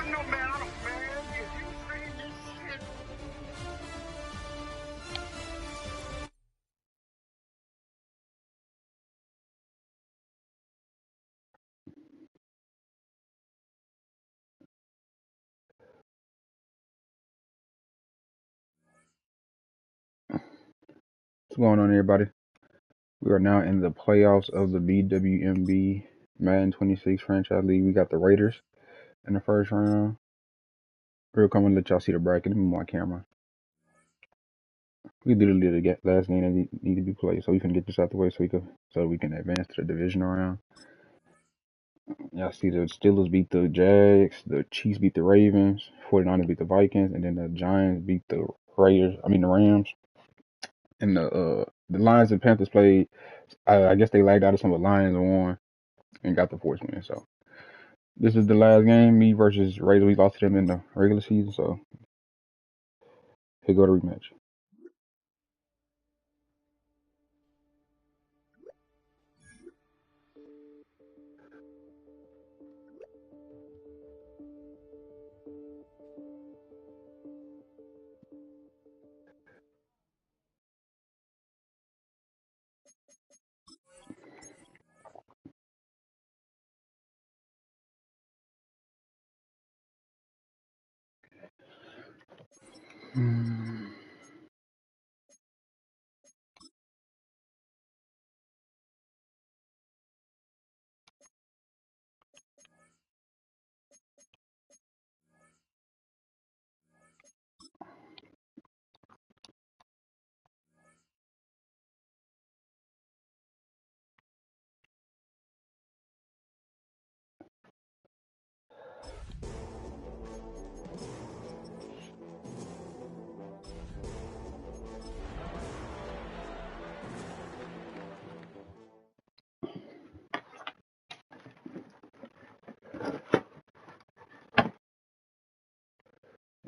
no, man, I don't, man. If you say this shit. What's going on, everybody? We are now in the playoffs of the BWMB Madden 26 Franchise League. We got the Raiders in the first round. Real quick, I'm gonna let y'all see the bracket. Let me move my camera. We literally did the last game that need to be played, so we can get this out the way so we can advance to the divisional round. Y'all see the Steelers beat the Jags, the Chiefs beat the Ravens, 49ers beat the Vikings, and then the Giants beat the Rams. And the Lions and Panthers played. I guess they lagged out of some of the Lions won and got the fourth win. So this is the last game, me versus Raiders. We lost to them in the regular season, so here go the rematch.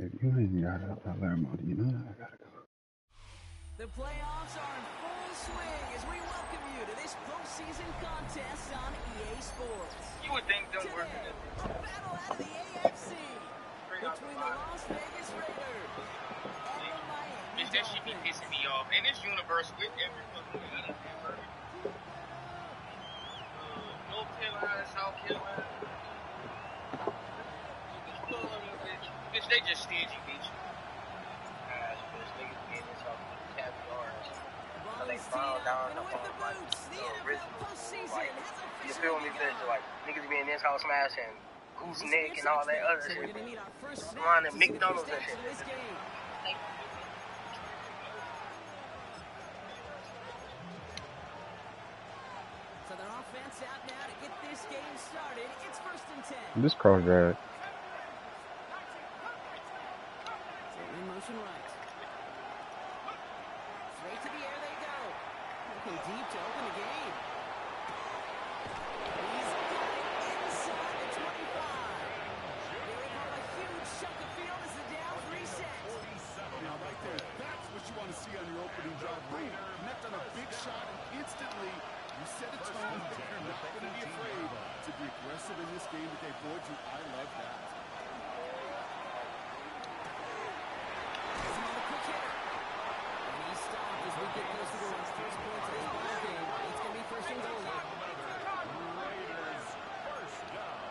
If you ain't got it, I'll learn more. You know I gotta go. The playoffs are in full swing as we welcome you to this postseason contest on EA Sports. You would think them were. A battle out of the AFC between the Las Vegas Raiders and the Miami Bitch, that shit be pissing me off. In this universe, with every fucking league, North Carolina, South Carolina. Bitch, they just stingy, bitch. Gosh, bitch, niggas be in this house with caviars. So they frown down the phone like the original food. Like, you feel me, bitch? Like, niggas be in this house smashing gooseneck and all that other shit. Around the McDonald's and shit. So their offense out now to get this game started. It's 1st and 10. This cross drag. So in motion right. Straight to the air they go. Looking deep to open the game. He's got it inside the 25. Giving him a huge chunk of field as the downs reset. Now right there, that's what you want to see on your opening drive. Boom, connect on a big shot and instantly you set a tone that you're not going to be afraid to be aggressive in this game today. Boy, I love that. He's stopped as we get close to the first point of this ball game. It's going to be 1st and goal now. Raiders, first down.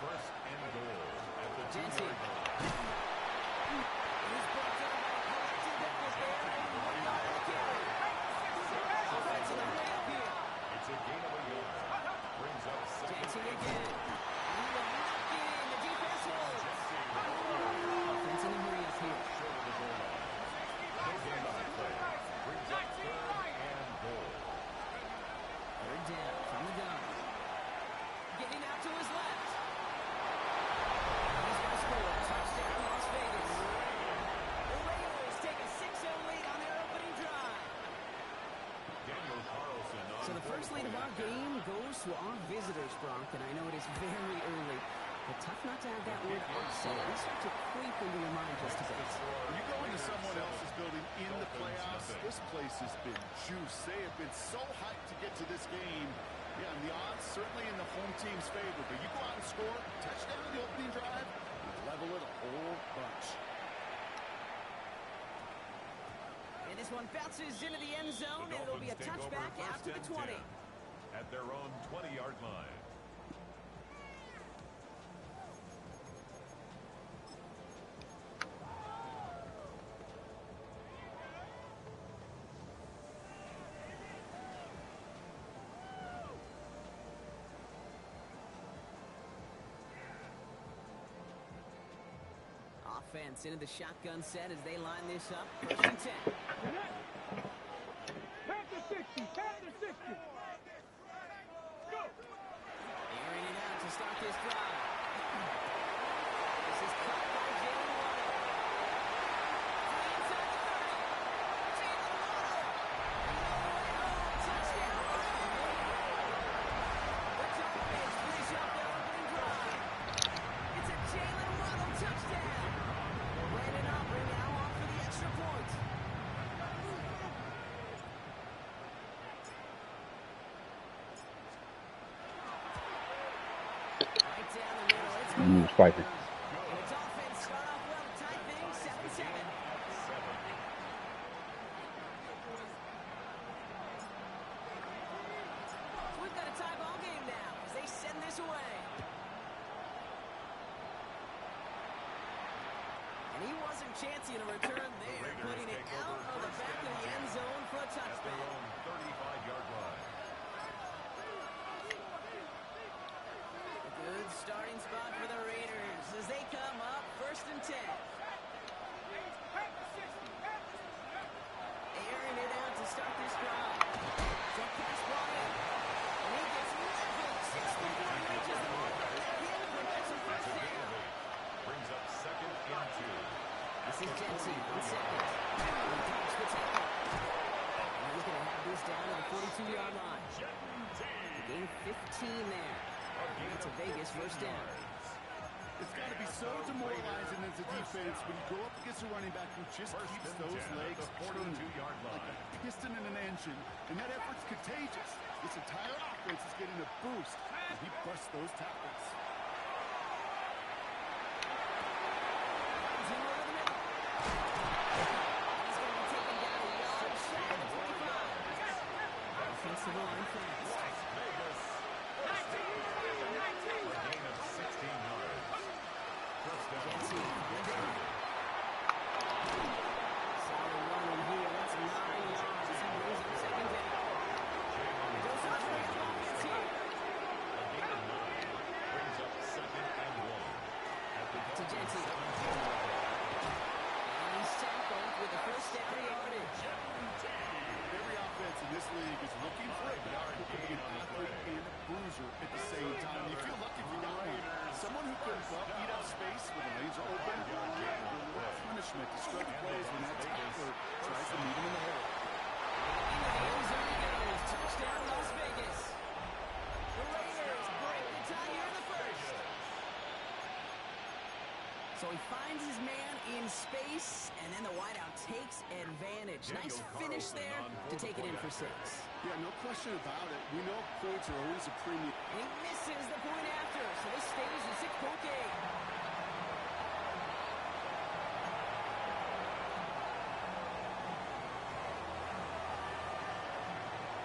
1st and goal at the Jensen. He's brought down by a collective effort there. It's a gain of a yard. Brings up Jensen again. He will knock it in. The defense holds. Offense in a hurry up here. short of the goal line. No gain on the play. Brings up 3rd and goal. 3rd down from the gun. Getting out to his left. He's going to score. Touchdown, Las Vegas. The Raiders take a 6-0 lead on their opening drive. Daniel Carlson So the first lead of our game goes to our visitors, Brock, and I know it is very early, but tough not to have that word upset. It start to creep into your mind just a bit. When you go into someone else's building in the playoffs, this place has been juiced. They have been so hyped to get to this game, Yeah, and the odds certainly in the home team's favor, but you go out and score, touchdown on the opening drive, level it a whole bunch. And this one bounces into the end zone, and it'll be a touchback out to the 20. At their own 20-yard line. Offense into the shotgun set as they line this up. 1st and 10. Panther 60, Panther 60. Go. Airing it out to start this drive. This is caught by Jalen Waddle. Inside the 30. Jalen Waddle. Touchdown. The Dolphins finish off their opening drive. It's a Jalen Waddle touchdown. Brandon Aubrey now off for the extra point. Right down the middle. It's He was spiking. and the Dolphins start off well to tie things 7-7. We've got a tie ball game now as they send this away. And he wasn't chancing a return there, putting it out of the back of the end zone for a At their touchback. own 35-yard line. A good starting spot for the Raiders as they come up 1st and 10. Airing it out to start this drive. Jump pass ball in. And he gets leveled 6 before he reaches the marker. Him for some first down. Brings up 2nd and 2. This is Jensen on 2nd. He drops the tackle. And he's going to have this down to the 42-yard line. Gain 15 there. That's a Vegas 1st down. It's got to be so demoralizing as a defense when you go up against a running back who just keeps those legs turning 42-yard like line. a piston in an engine, and that effort's contagious. This entire offense is getting a boost as he busts those tackles. He's over the middle. He's going to be taken down a yard shy of the 25. Offensive line fast. Vegas. A gain of 16 yards. First down. Jensen. Solid running here. That's 9 yards. He brings up 2nd down. Goes on for the offense here. A gain of 9. Brings up 2nd and 1. At the To Jensen. And he's tackled with the 1st down yardage. Every offense in this league is looking for a guy who can be an athlete and a bruiser at the same time. You feel lucky if you got one. Someone who can eat up space when the lanes are open. A little punishment to stretch plays when that tackler tries to meet him in the hole. Into the end zone he goes. Touchdown, Las Vegas. The Raiders break the tie here in the 1st. So he finds his man in space, and then the wideout takes advantage. Nice finish there to take it in for 6. Yeah, no question about it. We know points are always a premium. And he misses the point after, so this stays a 6-point game.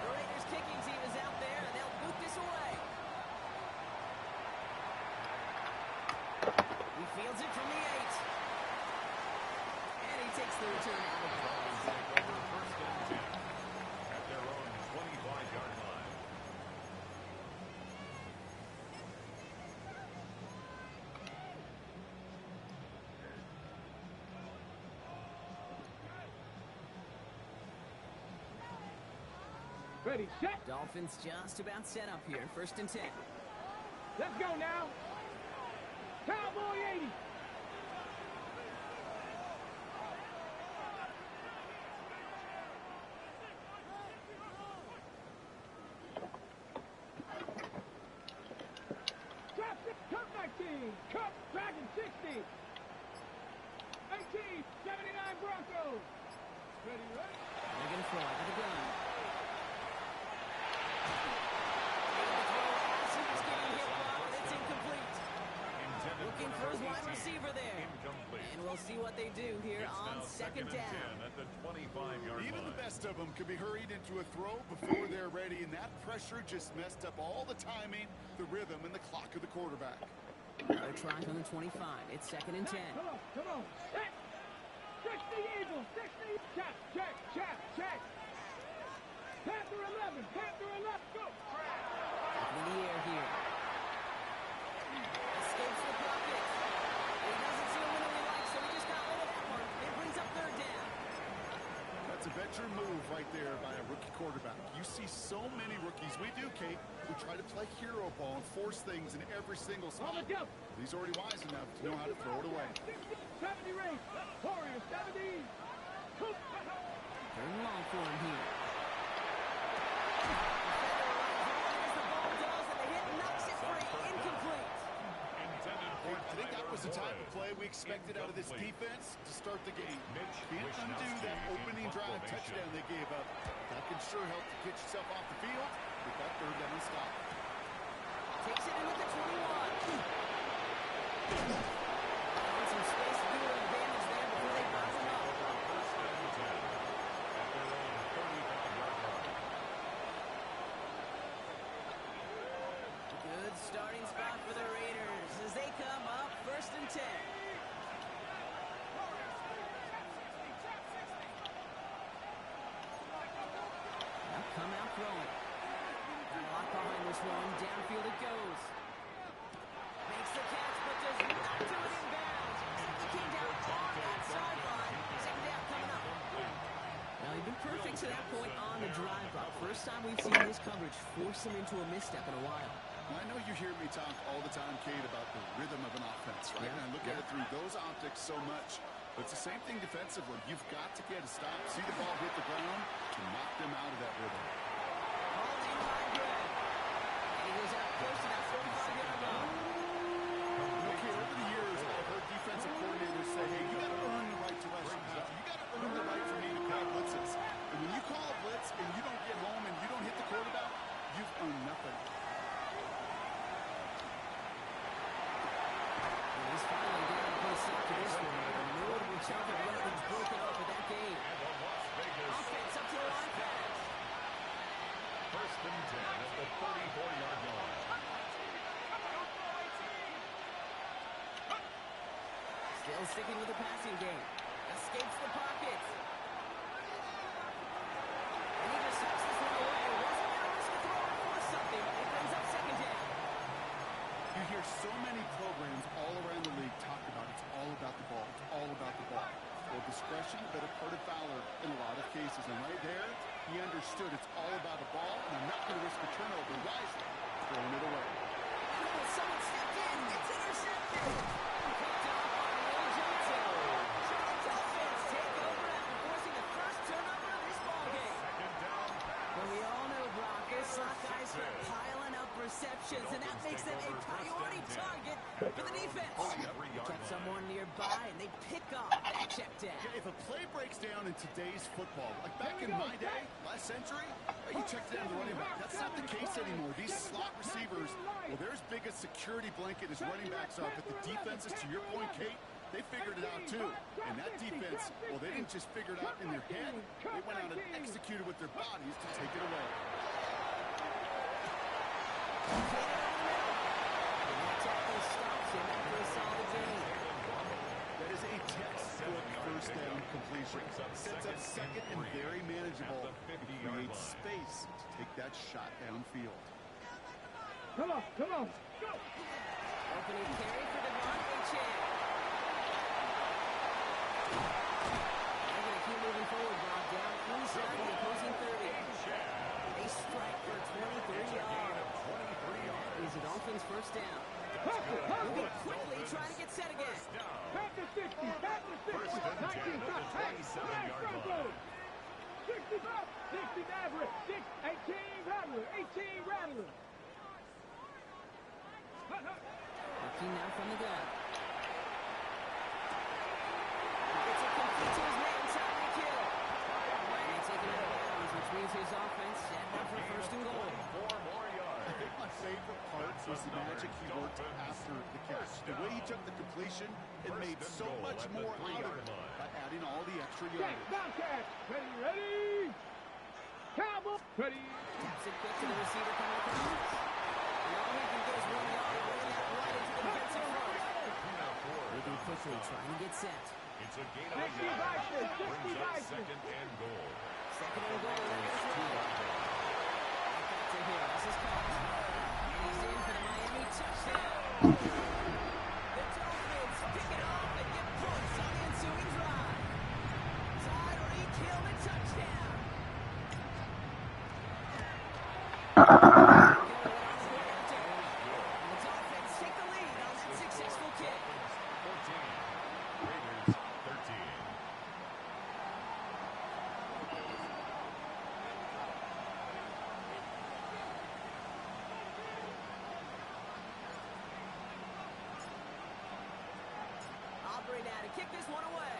The Raiders kicking team is out there, and they'll boot this away. He fields it from the 8. And he takes the return out of bounds. take over 1st and 10. At their own 25-yard line. Ready, set. Dolphins just about set up here. 1st and 10. Let's go now. Cowboy 80. Drop it. Cup 19. Cup Dragon 60. 18. 79 Broncos. Ready, right? Megan Floyd with the gun. looking for his wide receiver there. Incomplete. And we'll see what they do here It's on now second and down. 10 at the 25-yard Even line. the best of them could be hurried into a throw before they're ready, and that pressure just messed up all the timing, the rhythm, and the clock of the quarterback. Another try from the 25. It's second and 10. Come on. Set. 60 Eagles. 60. Check. Panther 11. Go. Up in the air here. Escapes the pocket. He doesn't see a winner he likes, so he just got rid of that one. It brings up third down. That's a veteran move right there by a rookie quarterback. You see so many rookies, we do, Kate, who try to play hero ball and force things in every single spot. He's already wise enough to know how to throw it away. 70 race. Warriors 70. Third and long for him here. I think that was the type of play we expected out of this defense to start the game. Can't undo that opening drive touchdown they gave up. That can sure help to get yourself off the field with that third down stop. Takes it in with the 21. And some space to do an advantage there before they bounce him up. First and 10 at their own 35-yard line. Good starting spot for the Raiders as they come up first and 10. Now come out throwing. Got a lot behind this one. Downfield it goes. Makes the catch, but does not do it in bounds. He came down on that sideline. Second down coming up. Now, he'd been perfect to that point on the drive, but first time we've seen this coverage force him into a misstep in a while. I know you hear me talk all the time, Kate, about the rhythm of an offense, right? Yeah. And I look at it through those optics so much. But it's the same thing defensively. You've got to get a stop, see the ball hit the ground, to knock them out of that rhythm. Called in by Greg. And he goes out close to that 45-yard line. Okay, over the years, I've heard defensive coordinators say, hey, you got to earn the right to rush the passer. You got to earn the right for me to call blitzes. And when you call a blitz and you don't get home and you don't hit the quarterback, you've earned nothing. He's finally down to put a stop to this one. A notable chunk of weapons broken off of that game. And the Las Vegas Offense up to the line pass. first and 10 at the 34-yard line. Still sticking with the passing game. Escapes the pocket. And he just sucks this one away. Wasn't going to risk a throw and force something. It brings up second down. You hear so many programs all around the league talk about it's all about the ball. It's all about the ball. Well, discretion, but a part of Fowler in a lot of cases. And right there, he understood it's all about the ball, and I'm not going to risk a turnover wisely, throwing it away. And then someone stepped in. It's intercepted. Picked off by Will Johnson. Giants offense take over after forcing the first turnover of this ballgame. Second down pass. Well, we all know, Brock, their slot guys are piling up receptions, and that makes them a priority target for the defense. They kept someone nearby, and they pick off that check down. If a play breaks down in today's football, like back in my day, last century, you check down the running back. That's not the case anymore. These slot receivers, well, they're as big a security blanket as running backs are, but the defenses, to your point, Kate, they figured it out too. And that defense, well, they didn't just figure it out in their head. They went out and executed with their bodies to take it away. That is a textbook first down completion. Sets up second and very manageable. It creates space to take that shot downfield. Come on. Go. Opening carry for Devontae Chan. They're going to keep moving forward, Bob, down inside the opposing 30. A strike for 23 yards. Is it Dolphins first down? Moving quickly, trying to get set again. Back to 60. First and 10 at the 27-yard line. 65. 60 Maverick. 18 Rattler. 18 Rattler. Looking now from the gun. It's a complete to his man, Tyreek Hill. And taken out of bounds, which means his offense set up for first and goal. 4 more yards. I think my favorite part was the magic he worked after the catch. The way he took the completion, it made so much more out of it by adding all the extra yardage. Bobcat, ready. Cowboy, ready. Taps it quick to the receiver coming across. And all he can get is 1 yard, rolling that right into the defensive front. With the official trying to get set. It's a gain of 1. Brings up second and goal. Second and goal. Back to here. This is caught. And he's in for the Miami touchdown. The Dolphins pick it off and get points on the ensuing drive. Tyreek Hill, the touchdown. The Dolphins take the lead on that successful kick. 14. Raiders 13. Aubrey now to kick this one away.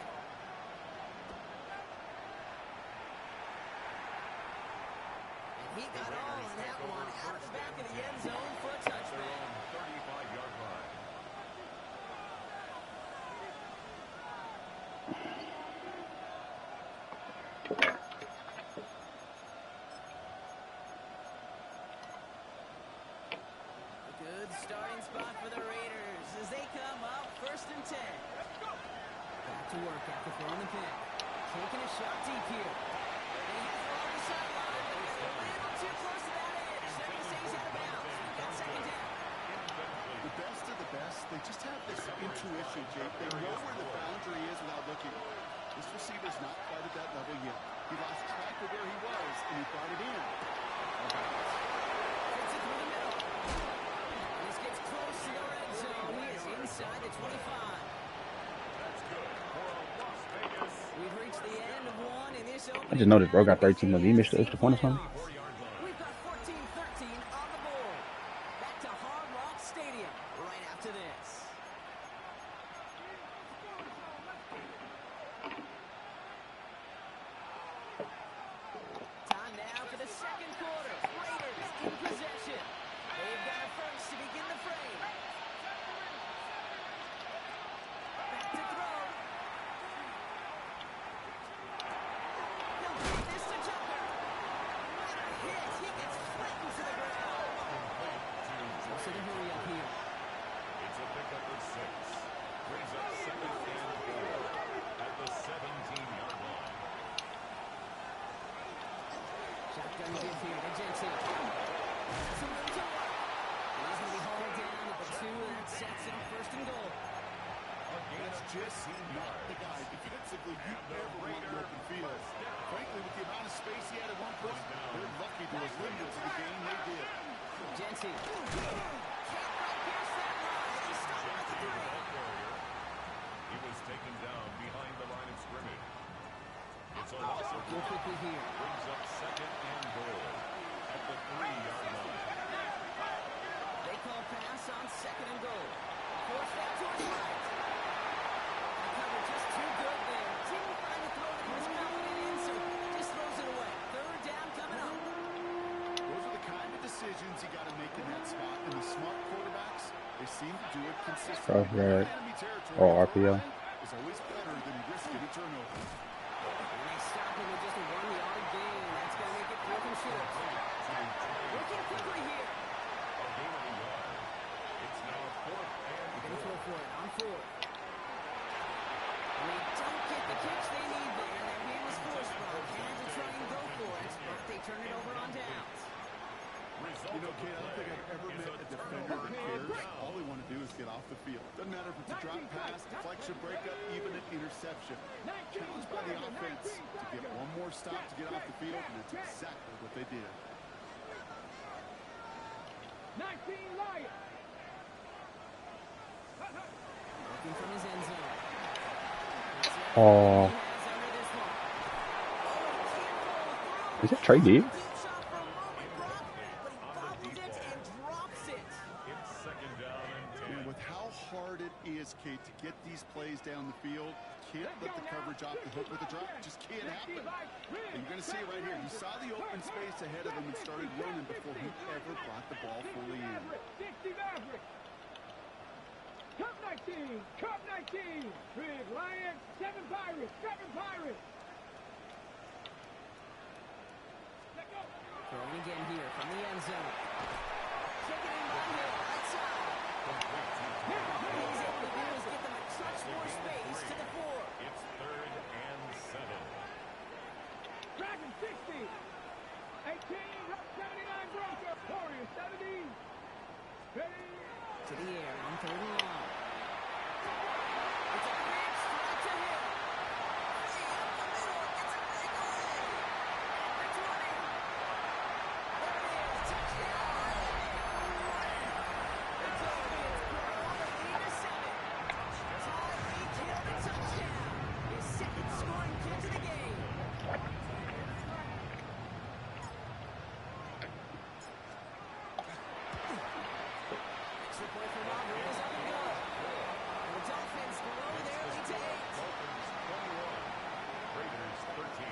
And he got all on that one out of the back of the end zone for a touchback. 35-yard line. A good starting spot for the Raiders as they come up 1st and 10. Back to work after throwing the pick. Taking a shot deep here. And he has it on the sideline, but he's a little too close to that edge. They're going to say he's out of bounds. We've got second down. The best of the best, they just have this intuition, Jake. They know where the boundary is without looking. This receiver's not quite at that level yet. He lost track of where he was, and he brought it in. Hits it through the middle. And this gets close to the red zone. He is inside the 25. That's good for Las Vegas. We've reached the end of one in this opening. I just noticed bro got round. 13 of these. He missed the extra point or something. 4-yard line. We've got 14-13 on the board. Back to Hard Rock Stadium right after this. Time now for the second quarter. Raiders in possession. They've got it first to begin the frame. Back to throw. He'll give this to Tucker. What a hit. He gets flattened to the ground. So the hurry up here. It's a pickup of 6. Brings up second and 4 at the 17-yard line. Shotgun give here to Jensen. That's a room to work. And he's going to be hauled down at the 2, and that sets up 1st and goal. That's just not the guy. Defensively, you never want an open field. Frankly, with the amount of space he had at one point, they're lucky to have limited to the game they did. Jensen. Can't quite pierce that line. He stopped at the 3. He was taken down behind the line of scrimmage. It's a loss of Go 1. quickly here. Brings up second and goal at the 3-yard line. They call pass on 2nd and goal. Force that to his right. The cover just too good there. Didn't find the throw that he was confident in, so just throws it away. 3rd down coming up. Those are the kind of decisions you got to make in that spot. And the smart quarterbacks, they seem to do it consistently. Cross guard. Enemy territory Oh, RPO. is always better than risking a turnover. And they stop him with just a 1-yard gain. That's going to make it 4th and short. Looking quickly here. A gain of a yard. It's now 4th and They're going to throw goal. for it on 4th. And they don't get the catch they need there. That man was forced wrong. Had to try and go for it, but they turn it over on downs. Result You know, of the Kate, I don't think I've ever play is met a defender turnover that on cares. down. All they want to do is get off the field. Doesn't matter if it's a drop pass, deflection, breakup, even an interception. Challenged by the offense to get one more stop to get off the field, and that's exactly what they did. 19 Lions. Looking from his end zone. Oh, He has under this one. Oh, he can't follow through. is that Trey Diggs? Deep shot from Roman Brock, but he bobbles it and drops it. It's 2nd down and 10. And with how hard it is, Kate, to get these plays down the field, can't let the coverage off the hook with a drop. It just can't happen. And you're going to see it right here. He saw the open space ahead of him and started running before he ever brought the ball fully in. 60 Maverick. Cup 19. Cup 19. Big Lion. 7 Pirates. 7 Pirates. Throwing again here from the end zone. Taken in by Hill. Right side. What he's able to do is get them a touch more space to the 4. It's 3rd and 7. Dragon 60. 18. 79 Bronco. Warrior 70. Ready. To the air on 3rd and long. It's a big strike to Hill. Hey, up the middle. It's a breakaway. At the 20. There it is. Touchdown. It's over. It's Corolla 8-7. Tyreek Hill, the touchdown. His second scoring kick to the game. Extra point for Robert is on the go. And the Dolphins blow their lead to 8. Dolphins 21. Raiders 13.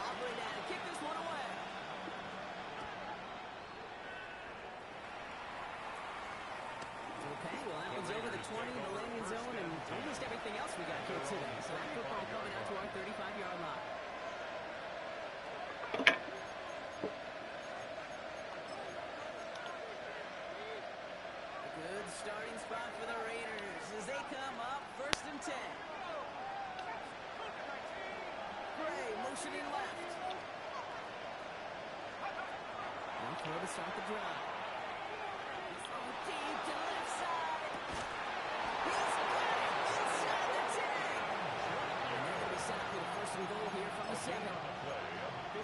Aubrey now to kick this one away. Okay, well that one's over the 20 in the landing zone and almost everything else we got here today. So that football coming out to our 35-yard line. A good starting spot for the Raiders as they come up 1st and 10. Gray motioning left. Now throw to start the drive. Throw deep to the left side. He's got it inside the 10. And they're going to be set up with a 1st and goal here from the 7.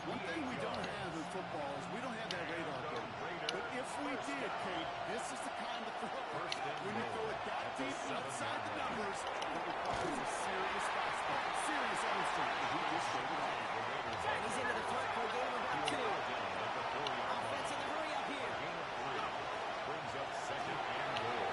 One thing we don't have in football is we don't have that radar gun. But if we did, Kate, this is the kind of throw. When you throw it that deep outside the numbers, it requires a serious fastball, serious arm strength, and he just showed it off. And he's into the throat for a gain of about 2. Offense in the hurry up here. Brings up 2nd and goal.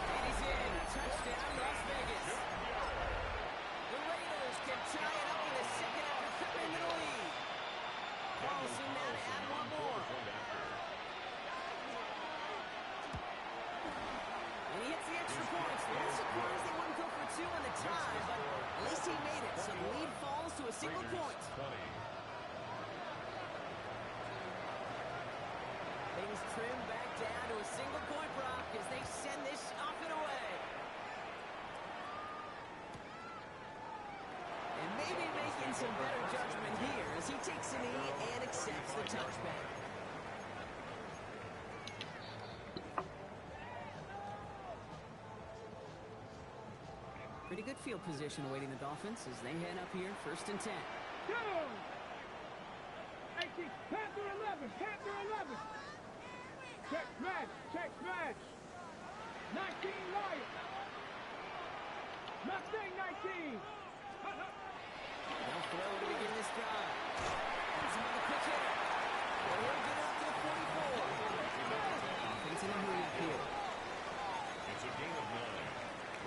And he's in. Touchdown, Las Vegas. The Raiders can tie it up in the second after coming into the lead. Carlson now to add one more. And he hits the extra points. A little surprised they wouldn't go for 2 on the tie, but at least he made it. So the lead falls to a single point. Things trim back down to a single point, Brock, as they send this off and away. And maybe making some better judgment here as he takes a knee and accepts the touchback. Pretty good field position awaiting the Dolphins as they head up here 1st and 10. Go! 18. Panther 11. Panther 11. Check smash. Check smash. 19 Lions. Mustang 19. They'll throw to begin this drive. It's another quick hitter. Well, he'll get up to the 44. Offense in the hurry up here. It's a gain of 9.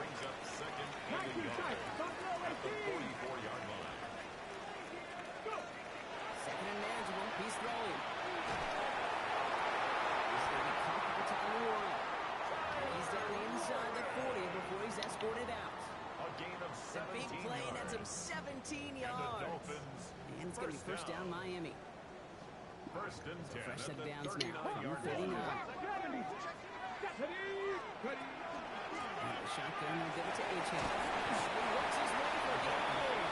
Brings up 2nd and 19 tight. Buffalo at the 18. 44-yard line. Go! Second and manageable. He's throwing. He's going to be caught at the top of the one. He's down inside the 40 before he's escorted out. A gain of The 17 big play nets him yards. 17 And the yards. Dolphins And it's going to be first down Miami. 1st and 10 Fresh at set of the downs now from 39-yard 39. line. 70. Stephanie. Ready. And the shotgun will give it to H-Head. He works his way for a game goal.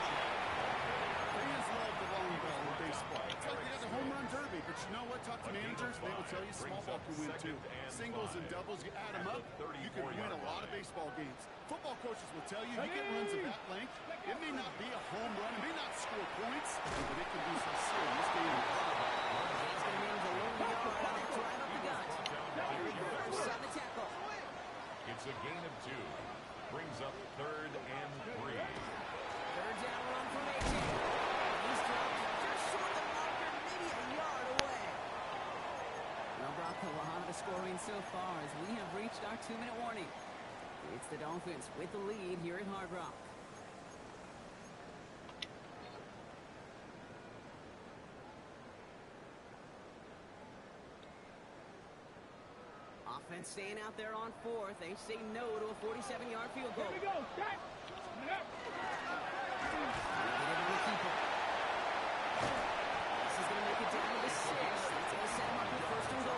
Fans love the long ball in baseball. It's like they have a home run derby, but you know what? Talk to managers, they will tell you small ball can win too. Singles and doubles, you add them up, you can win a lot of baseball games. Football coaches will tell you get runs of that length. It may not be a home run, it may not score points, but it can do some serious damage. He's going to manage a low yard on that drive up the gut. First on the tackle. It's a gain of 2. Brings up 3rd and 3. 3rd down run from A.J. He's dropped just short of the marker, maybe a yard away. Well, Brock, the so far as we have reached our 2-minute warning. It's the Dolphins with the lead here at Hard Rock. Offense staying out there on fourth. They say no to a 47-yard field goal. Here we go. Set. Yep. This is going to make it down to the 6. That's going to set him up with first and goal.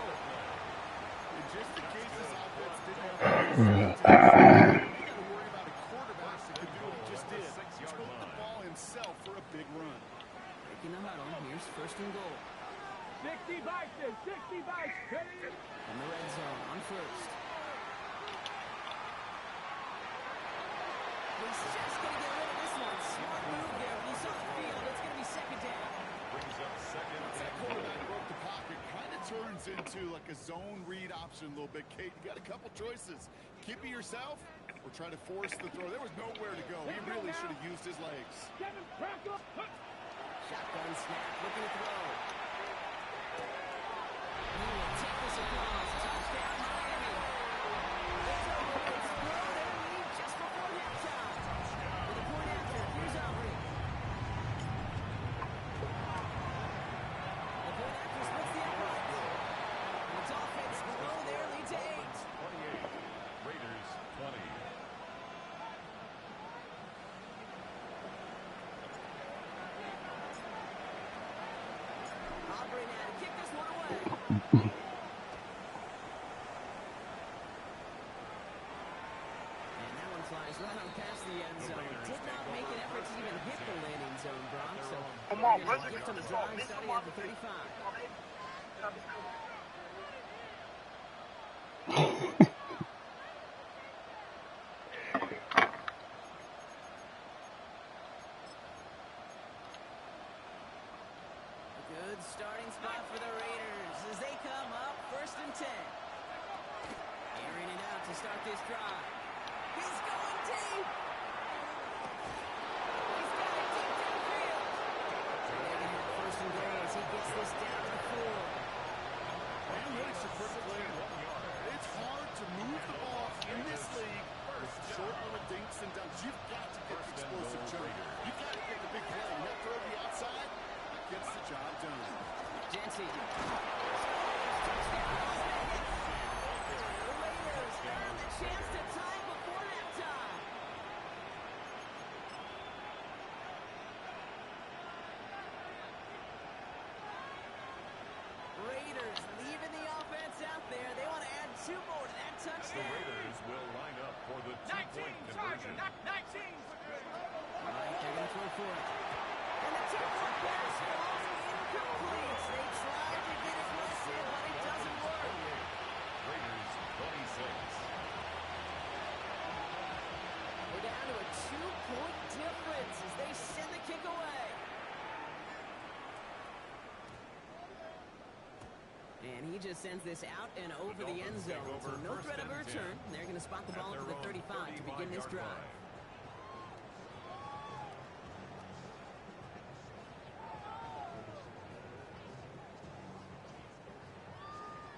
And just in case this offense didn't have to worry about a quarterback that could do what he just did. Took the ball himself for a big run. Breaking the huddle. Here's first and goal. 60 Vikings. 60 Vikings. Ready? In the red zone on first. He's just going to get rid of this one. Smart move there. When he saw the field, it's going to be second down. Brings up second Once that and quarterback goal. broke the pocket, kind of turns into like a zone read option a little bit. Kate, you got a couple choices. Keep it yourself or try to force the throw. There was nowhere to go. He really should have used his legs. Kevin Crackle. Shotgun snap. Looking to throw. He will take this across. Touchdown, Miami. It's a Ravens throw their lead just before halftime. With a point after, here's Aubrey. The point after splits the upright. And the Dolphins blow their lead to 8. 28. Raiders 20. Aubrey now to kick this one away. And that one flies right on past the end zone. Did not make an effort to even hit the landing zone, Brock. So Come on, they're brother. gonna gift him a Come on, drive miss starting him at the off. 35. A good starting spot for the Raiders as they come up first and 10. Airing it out to start this drive. He's going deep. He's got it deep downfield. So they're going to have first and goal as he gets this down to the 4. And really superb play. It's hard to move the ball in this league with short little dinks and dunks. You've got to get the explosive jump. You've got to get the big play. And that throw to the outside gets the job done. Jency. Touchdown, Las Vegas. The Raiders have the chance to tie before halftime. Raiders leaving the offense out there. They want to add 2 more to that The touchdown. Raiders will line up for the 2-point conversion. 19. All right, they're going to throw for it. And the 2-point pass falls incomplete. They tried to get aggressive, but it doesn't work. 28. Raiders 26. We're down to a 2-point difference as they send the kick away. And he just sends this out and over the end zone. So no threat of a return. They're going to spot the ball to the 35 to begin this drive.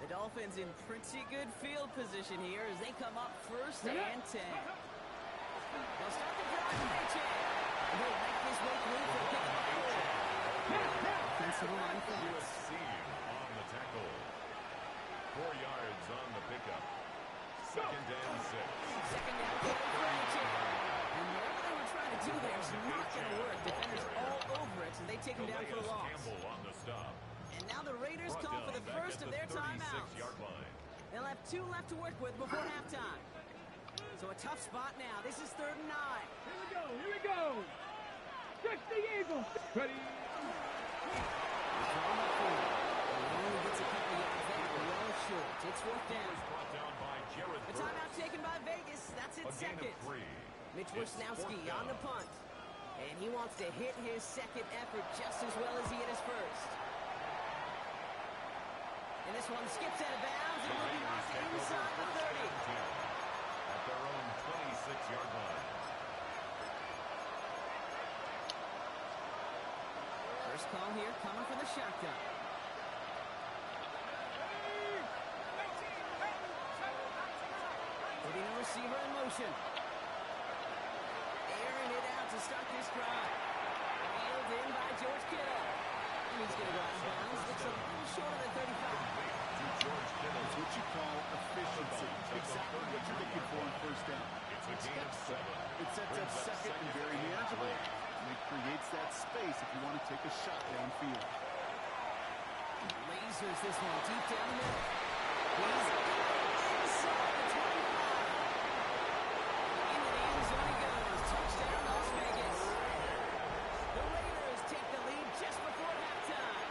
The Dolphins in pretty good field position here as they come up first and 10. They'll start the drive with a chance. They'll make this way through for a pick up 4. Offensive line for this. USC on the tackle. 4 yards on the pickup. Second and 6. Second down, for a and whatever they were trying to do there is not going to work. Defenders all over it, so they take him down for a loss. Campbell on the stop. And now the Raiders call for the first of their timeouts. 36-yard line. They'll have 2 left to work with before halftime. So a tough spot now. This is 3rd and 9. Here we go. Here we go. 60 Eagles. Ready? Only gets a couple yards there, well short. It's 4th down. Brought down by Jared The timeout taken by Vegas. That's its A gain second. of 3. Mitch It's Wisnowski 4th on the down. punt. And he wants to hit his second effort just as well as he hit his first. And this one skips out of bounds and will be marked inside the 30. At their own 26-yard line. First call here coming from the shotgun. receiver in motion. Airing it out to start this drive. Reeled in by George Kittle. And he's going to go out of bounds. Looks a little short of the 35. It's what you call efficiency. Exactly what you're looking for on first down. It's a gain of 7. It sets up second and very manageable. And it creates that space if you want to take a shot downfield. Lasers this one deep down the middle. He's inside the 25. Into the end zone he goes. Touchdown, Las Vegas. The Raiders take the lead just before halftime.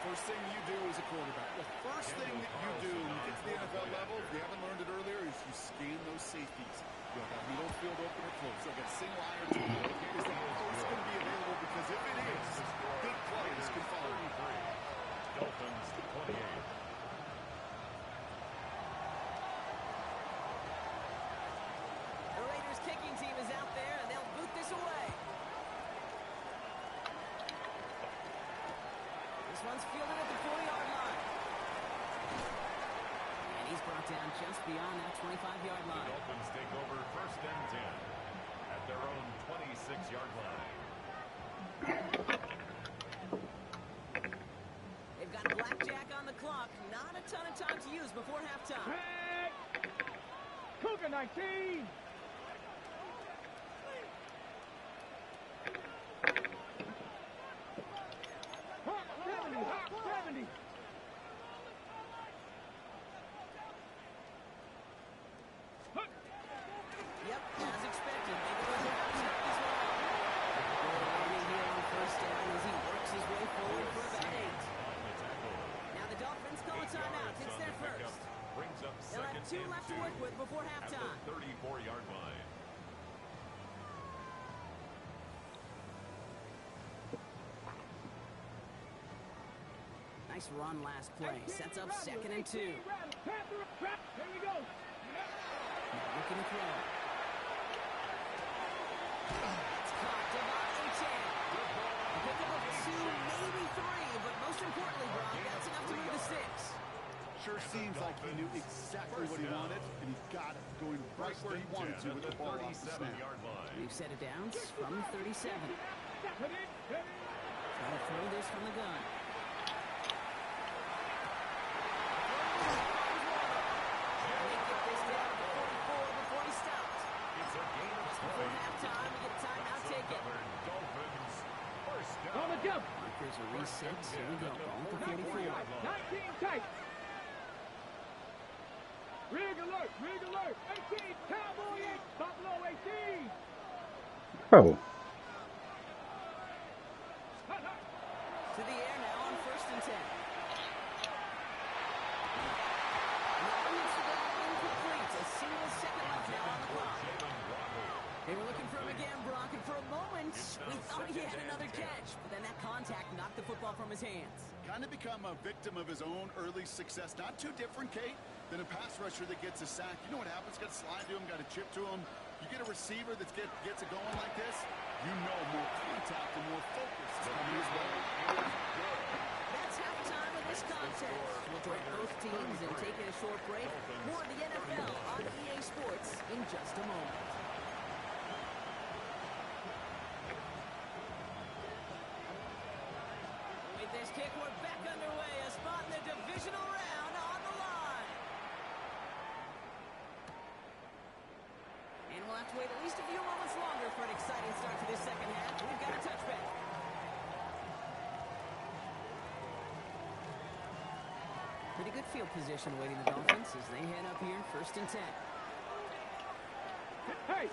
First thing you do as a quarterback, the first thing that you do when you get to the NFL level, if you haven't learned it earlier, is you scan those safeties. You'll have middle field open or close. You'll get a single eye or two. Is that post going to be available? Because if it is, big plays can follow. Dolphins 28. The Raiders kicking team is out there, and they'll boot this away. This one's fielded at the 40-yard line. And he's brought down just beyond that 25-yard line. Dolphins take over first and 10 at their own 26-yard line. They've got a blackjack on the clock. Not a ton of time to use before halftime. Tag. Cougar 19. Hawk 70. Hawk 70. Yep, as expected. Maybe those are snap this one out. Good here on first down as he works his way forward for about 8. Now the Dolphins call a timeout. It's their first. Brings up They'll have 2 left to work with before at halftime. the 34-yard line. Nice run last play. Sets up 2nd and 2. Here we go. Looking to throw. It's caught. Devontae Chan. A pickup of 2, maybe 3, but most importantly, Brock, that's enough to move the sticks. Sure seems like he knew exactly what he wanted, and he got it, going right where he wanted to with the ball off the snap. We've set it down from 37. Try to throw this from the gun. And they get this down to 44 before he stopped. It's a gain of Just before halftime, we get a timeout taken. Dolphins first down. On the jump. Markers are reset. Here we go. Ball to 44. 19 tight. Rig alert. Rig alert. 18. Cowboy 8. Buffalo 18. Oh, To the air now on first and 10. Incomplete. A single second left now on the clock. They were looking for him again, Brock, and for a moment, we thought he had another catch. But then that contact knocked the football from his hands. Kind of become a victim of his own early success. Not too different, Kate, than a pass rusher that gets a sack. You know what happens? Got to slide to him, got to chip to him. You get a receiver that gets it going like this, you know more contact and more focus is coming his way. That's halftime of this contest. We'll join both teams and take a short break. More of the NFL on EA Sports in just a moment. With this kick, we're back underway. A spot in the divisional round on the line. And we'll have to wait at least a few moments longer for an exciting start to this second half. We've got a touchback. Pretty good field position awaiting the Dolphins as they head up here, first and 10. Hey.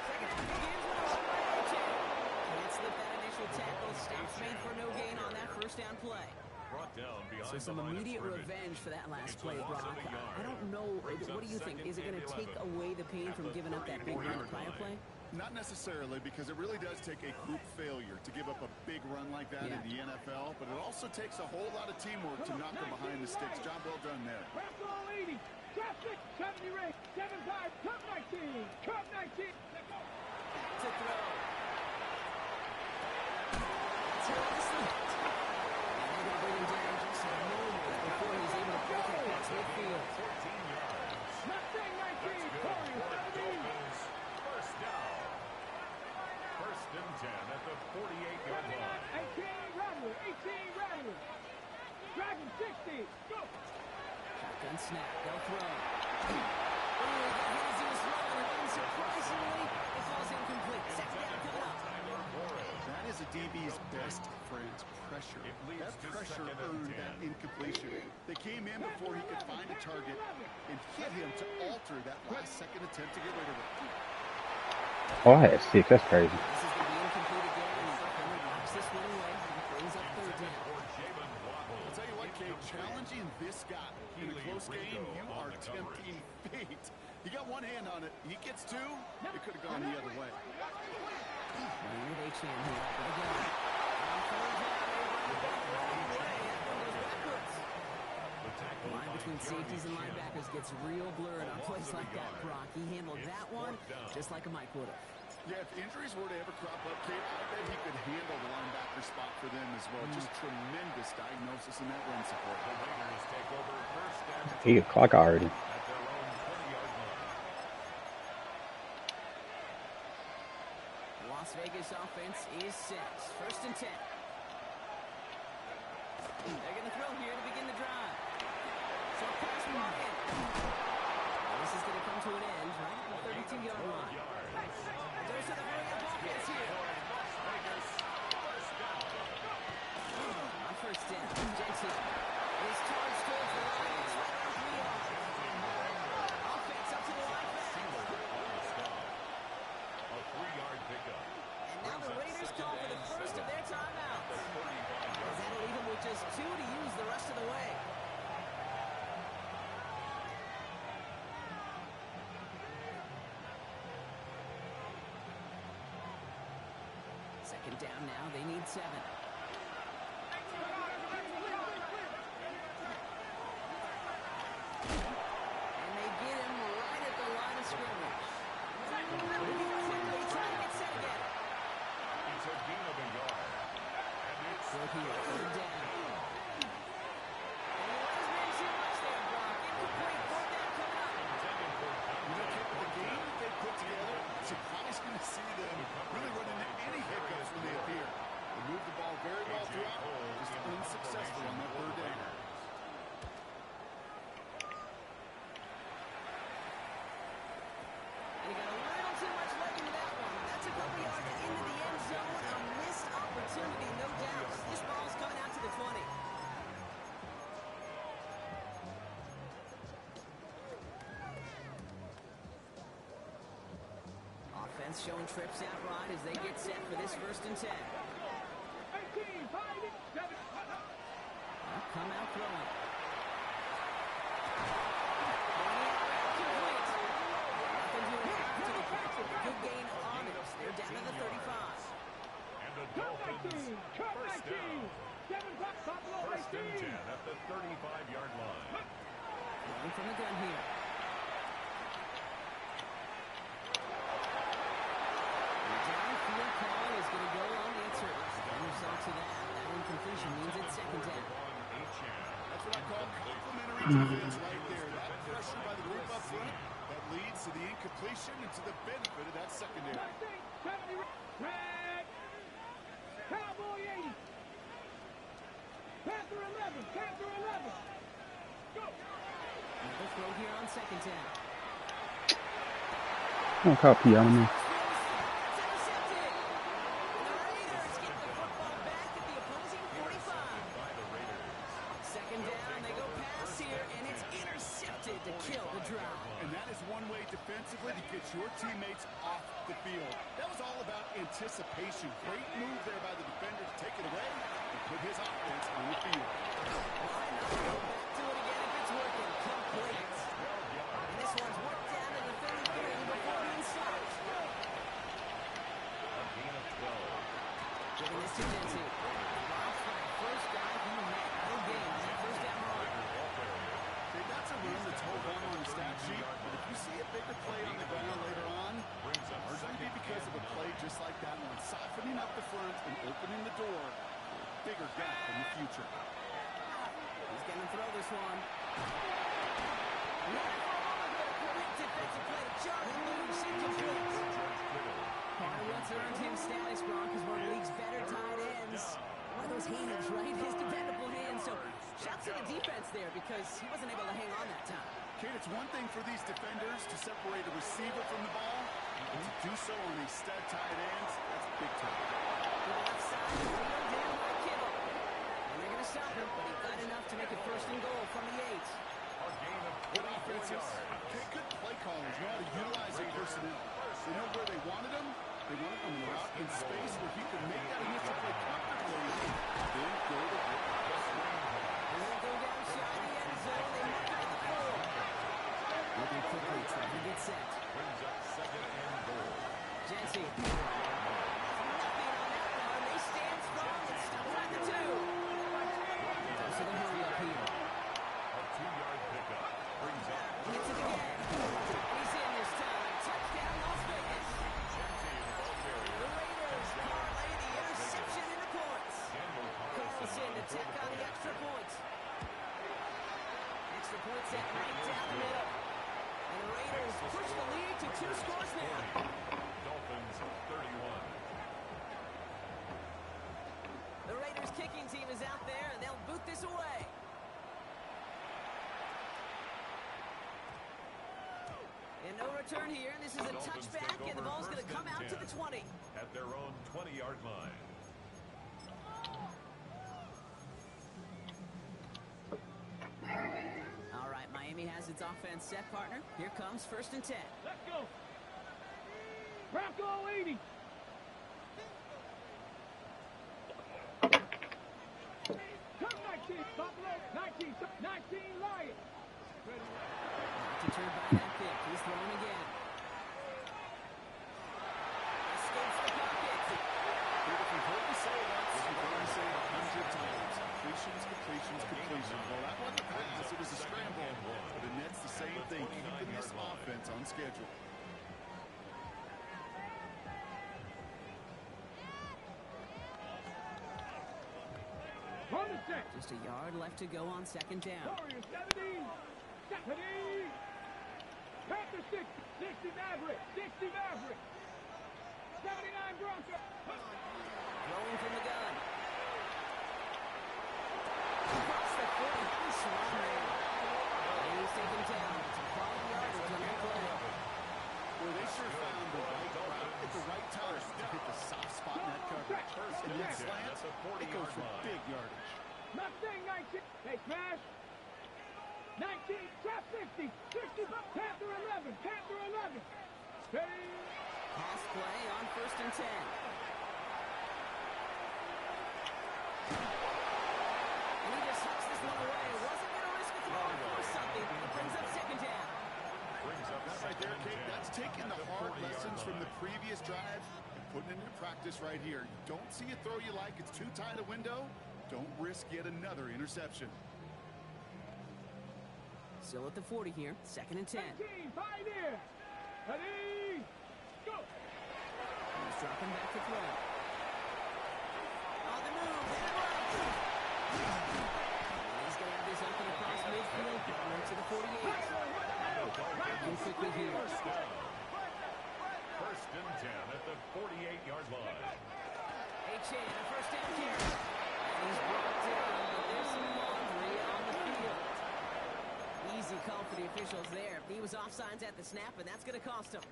Second half begins with a one-way O2. Can't slip that initial tackle. Stops made for no gain on that first down play. Brought down behind So some the line of immediate scrimmage. revenge for that last It's a play, loss Brock. of a yard. I don't know. Brings What up do you think? Is it going to 2nd take and 11 away the pain at from the giving up that big run the 34-yard prior line. play? Not necessarily, because it really does take a group failure to give up a big run like that in the NFL, but it also takes a whole lot of teamwork to knock them behind the sticks. Job well done there. Fastball 80. Traffic. 70 rate. 7-5. Cup 19. Cup 19. Let's go. Back to throw. To the slant. And they're going to bring him down just a moment before he's able to break that pass midfield. and 10 at the 48-yard line. 18 Rattler, 18 Rattler. Dragon 60, go. Shotgun snap, they'll throw. Oh, he got hit as he was throwing, and unsurprisingly, it falls incomplete. Second down coming up. That is a DB's best friend, pressure. That pressure earned that incompletion. They came in before he could find a target and hit him to alter that last-second attempt to get rid of it. Oh, I had 6. That's crazy. This is going to be incomplete again, and Montgomery knocks this one away and brings up third down. I'll tell you what, Kate, challenging this guy in a close game, you are tempting fate. He got one hand on it. He gets two, it could have gone the other way. With H-Man here, but again, on third down, they run the ball all the way, and goes backwards. The line between safeties and linebackers gets real blurred on plays like that, Brock. He handled that one just like a Mike would have. Yeah, if injuries were to ever crop up, Kate, I bet he could handle the linebacker spot for them as well. Just tremendous diagnosis in that run support. The Raiders take over first and 8 o'clock already. at their own 20-yard line. Las Vegas offense is set. First and 10. They're going to throw here to begin the drive. Short pass brought in. This is going to come to an end right at the 32-yard line. There's the hurry-up offense here. On first down, Jensen is charged towards the Lions right at 3 yards. Offense up to the line. A 3-yard pickup. And now the Raiders call for the first of their timeouts. As that'll leave them with just 2 to use the rest of the way. Second down now, they need 7. And they get him right at the line of scrimmage. Moving quickly, trying to get set again. It's a gain of a yard. And it's Third here, third down. And he let his man too much there, Brock. Incomplete, fourth down coming up. You know, Kate, the game that they put together, surprised going to see them really run into any hiccups when they appear. They moved the ball very well throughout, just unsuccessful on that third down. And he got a little too much leg into that one. That's a couple yards into the end zone. A missed opportunity, no doubt. This ball's coming out to the 20. Offense showing trips out right as they get set for this first and 10. 18, 5, 7. Come out throwing. Good gain on it. They're down to the 35. and the Cup Dolphins 19, Cup first 19. down. 7 Buffalo First and 10 18. at the 35-yard line. Throwing from the gun here. The downfield call is going to go unanswered. Stand yourself to that. That incompletion means it's second down. That's what I call complimentary defense right there. That pressure by the group up front, that leads to the incompletion and to the benefit of that secondary. 19, 70, Red. Cowboy 80. Panther 11, Panther 11. Go. Another throw here on second down. Don't call P out of me. It's intercepted. The Raiders get the football back at the opposing 45. Second down, they go pass here, and it's intercepted to kill the drive. And that is one way defensively to get your teammates off the field. That was all about anticipation. Great move there by the defender to take it away and put his offense on the field. Why not go back to it again if it's working? Complete. And this one's worked down to the 33 before being stopped. Giving this to Jensen. Rob's for the first guy he met. No gain on that first down run. Okay, that's a run that's hold on the stat sheet, but if you see a bigger play on the ground later on, largely be because of a play just like that one, softening up the front and opening the door for a bigger gap in the future. He's going to throw this one. Great defensive play. Charlie moves incomplete. Part of what's earned him status This Gronk is one of the league's better tight ends. One of those hands, right? His dependable hands. So shouts to the defense there because he wasn't able to hang on that time. Kate, it's one thing for these defenders to separate a receiver from the ball, but to do so on these stud tight ends, that's big time. To the left side, reeled in by Kittle. And they're going to stop him, but he got enough to make it 1st and goal from the 8. A gain of Good 24 offenses. yards. Okay, good play callers know how to utilize their personnel. They know where they wanted them. They wanted them out in space where he could make that initial play comfortably. Then go to work. And they go down shy the end zone. They mark it at the 4. Looking quickly, trying to get set. Brings up 2nd and goal. Jesse. Nothing on that one. They stand strong and stop at the 2. Goes to the hurry up here. A 2-yard pickup. Brings up Hits it again. He's in this time. Touchdown, Las Vegas. The Raiders parlay the interception into points. Carlson to tack on the extra point. Extra point set right down the middle. And the Raiders push the lead to 2 scores now. Dolphins 31. The Raiders kicking team is out there, and they'll boot this away. And no return here, and this is a touchback, and the ball's going to come out to the 20. At their own 20-yard line. All right, Miami has its offense set, partner. Here comes 1st and 10. Let's go. Bronco 80. Come 19. Buffalo 19. 19 Lions. Ready. Not to turn by that kick. He's throwing again. Escapes the pocket. If you've heard me say it once, you've heard me say it 100 times. Completions, completions, completions. Well, that wasn't a pass. It was a scramble. But the Nets, the same thing, keeping this offense on schedule. On the set. Just a yard left to go on 2nd down. Warriors 70. 70. Panther 60. 60 Maverick. 60 Maverick. 79 Bronco. Throwing from the gun. Across the 40. Nice run there. And he's taken down. It's a quality yardage on that play. Well, they sure found the right route at the right time to hit the soft spot in that coverage. And then slants, it goes for big yardage. Mustang 19. They smash. 19. Trap 60. 60. Panther 11. Panther 11. Steady. Pass play on 1st and 10. And he just hooks this one away. Wasn't going to risk a throw or something. It brings up 2nd down. Brings up That right there, Kate, that's taking the hard lessons from the previous drive and putting it into practice right here. You don't see a throw you like, it's too tight a window. Don't risk yet another interception. Still at the 40 here. 2nd and 10. 19. Pioneer. Ready. Go. He's dropping back to throw. On the move. And it runs. He's going to have this up and across midfield. Going to the 48. Working quickly here. 1st and 10 at the 48-yard line. A-Chain, a 1st down carry. And he's brought down, but there's some laundry on the field. Easy call for the officials there. He was offsides at the snap, and that's going to cost him.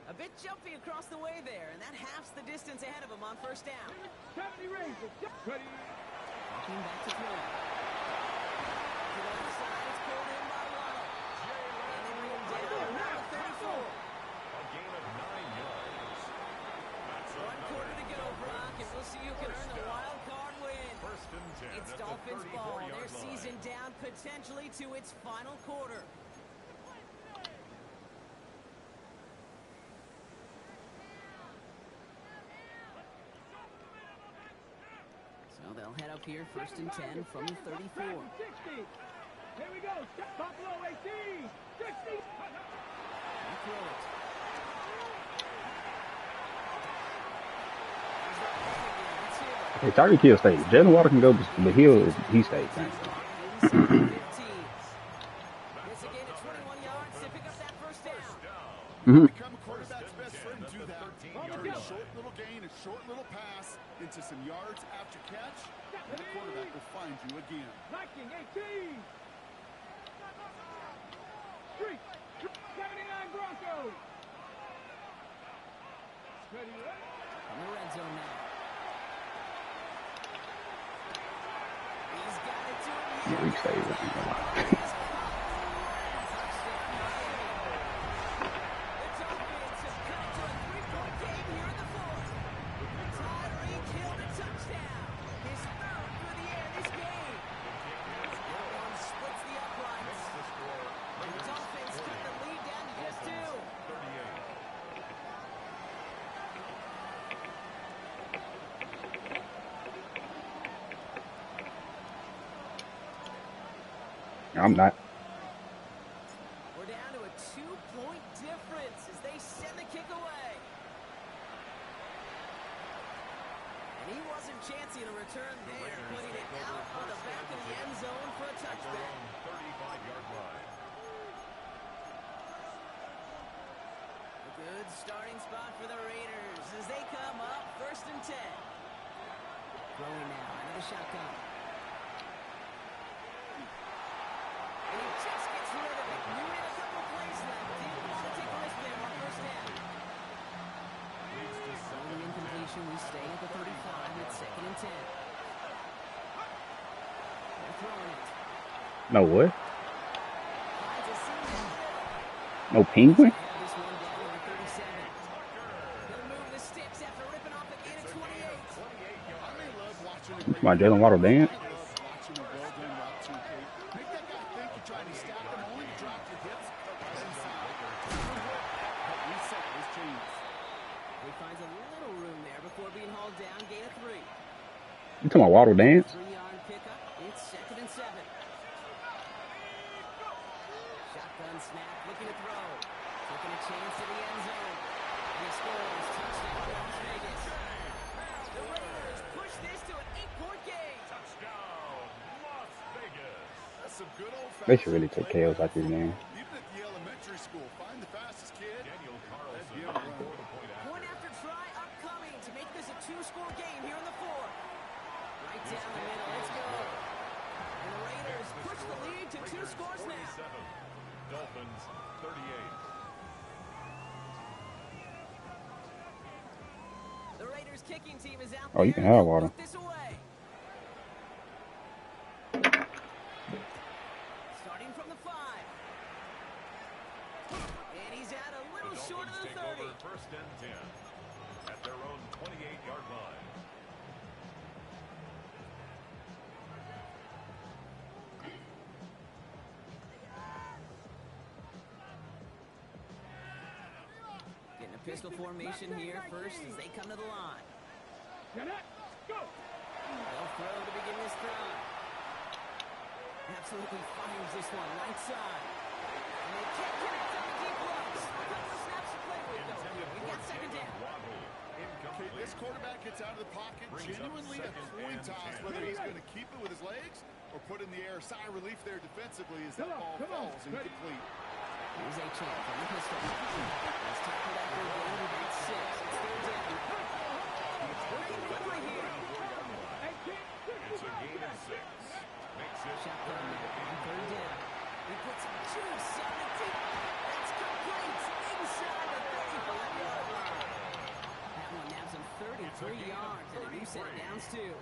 A bit jumpy across the way there, and that halves the distance ahead of him on 1st down. 70 Rangers. Ready. Walking back to throw. To the left side, it's pulled in by Waddle. And they bring him down around the 34. A gain of 9 yards. That's a 1 quarter to go, Brock, and we'll see who can earn the wild card win. 1st and 10 It's at the Dolphins ball. 34-yard Their line. season down potentially to its final quarter. So they'll head up here, 1st and 10 from the 34. 60. Here we go. Buffalo 18. 60. They'll throw it. Hey, Tyreek Hill stayed. Jalen Water can go, but he stayed. Thanks. This again at 21 yards to pick up that 1st first down. Mm-hmm. Become a quarterback's best friend. Do that. Turn a short little gain, a short little pass into some yards after catch, and the quarterback will find you again. Viking 18. Street 79 Broncos. Ready, In the red zone now. He's got it to him. Yeah, we saved it. Ain't gonna lie. I'm not. We're down to a 2-point difference as they send the kick away. And he wasn't chancing a return there, putting it out on the back of the end zone for a touchback. 35-yard line. A good starting spot for the Raiders as they come up 1st and 10. Throwing now into the shotgun. And he just gets rid of it. Knew he had a couple plays left. Didn't want to take a risk there on 1st down. Only incompletion. We stay at the 35. It's 2nd and 10. They're throwing it. No what? Finds a seam in the middle. No penguin? Have this one down to the 37. He'll move the sticks after ripping off the gain of 28. I may love watching a great My Jalen Waddle dance? I love watching a well-done route to Kate. Make that guy think you're trying to stack him only to drop your hips right inside. But reset his chains. He finds a little room there before being hauled down. Gain of 3. You talking about Waddle dance? 3-yard pickup. It's 2nd and 7. Shotgun snap, looking to throw. Taking a chance to the end zone. And he scores. Touchdown, Las Vegas. The Raiders push this to an 8-point game. Touchdown, Las Vegas. That's some good old-fashioned They should really take KOs like this, man. Even at the elementary school, find the fastest kid. Daniel Carlson Yeah, before the point after. Point after try upcoming to make this a 2-score game here in the 4th. Right down the middle. Let's go. And the Raiders push the lead to 2 scores now. 47, Dolphins 38. The Raiders kicking team is out Oh, you there. can have They'll Waddle. put this away. Starting from the 5. And he's out a The little short of Dolphins the take 30. over 1st and 10 at their own 28-yard line. Getting a pistol formation here first as they come to the line. Get it. Go. They'll throw to begin this drive. Absolutely fires this one right side. And they can't connect on the deep blocks. A couple of snaps to play with though. We've got 2nd down. Okay, this quarterback gets out of the pocket, genuinely a coin toss whether he's going to keep it with his legs or put in the air. Sigh of relief there defensively as that ball falls incomplete. Here's a chance on the pistol. Let's tackle that for a gain of about 6. It's 3rd down. Looking quickly here. It's a gain of 6. Makes it Shotgun now on 3rd down. He puts some juice on the deep. That's complete inside the 35-yard line. That one naps him 33 yards and a new set of downs too.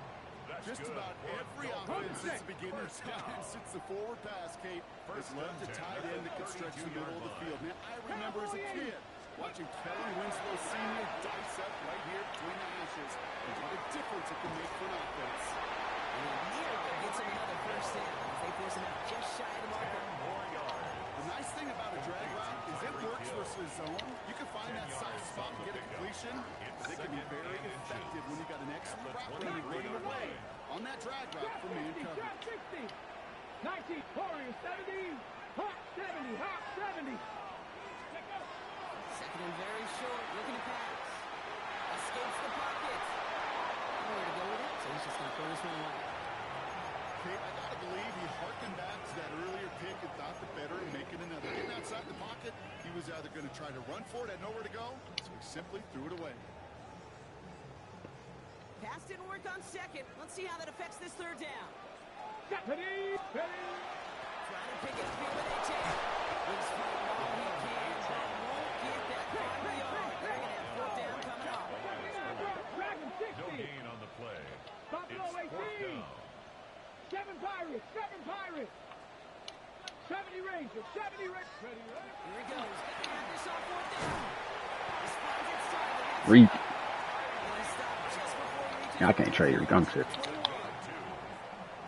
That's Just good. about every offense since the beginner's time, since the forward pass, Kate, has left a tight end that can stretch the middle of the field. Now, I remember as a kid watching Kelly Winslow Sr. dice up right here between the hashes and what a difference it can make for an offense. And he nearly gets him another 1st down as they force him out just shy of the marker. The nice thing about a drag route is it works versus zone. You can find that soft spot and get a completion, but it can be very effective when you got an extra property running away on that drag route from man coverage. 60. 19. Warriors 70. Hawk 70. Hawk 70. 2nd and very short, looking to pass. Escapes the pocket. Nowhere to go with it, so he's just going to throw this one away. Kate, I gotta believe he harkened back to that earlier pick and thought the better of making another. Getting outside the pocket, he he was either going to try to run for it, had nowhere to go, so he simply threw it away. Pass didn't work on second. Let's see how that affects this third down. Ready, ready. Trying to pick it up here with AJ. He's fighting all he can, but won't get that final yard. They're going to have fourth down coming up. Dragon No 60. gain on the play. Buffalo It's fourth 18. down. 7 Pirates, 7 Pirates. 70 Rangers, 70 Rangers. Ready, ready. Here he goes. Got to have this on fourth down. This finds its target. Reek. And he stopped just before he reaches I can't trade Reek. I'm tripping.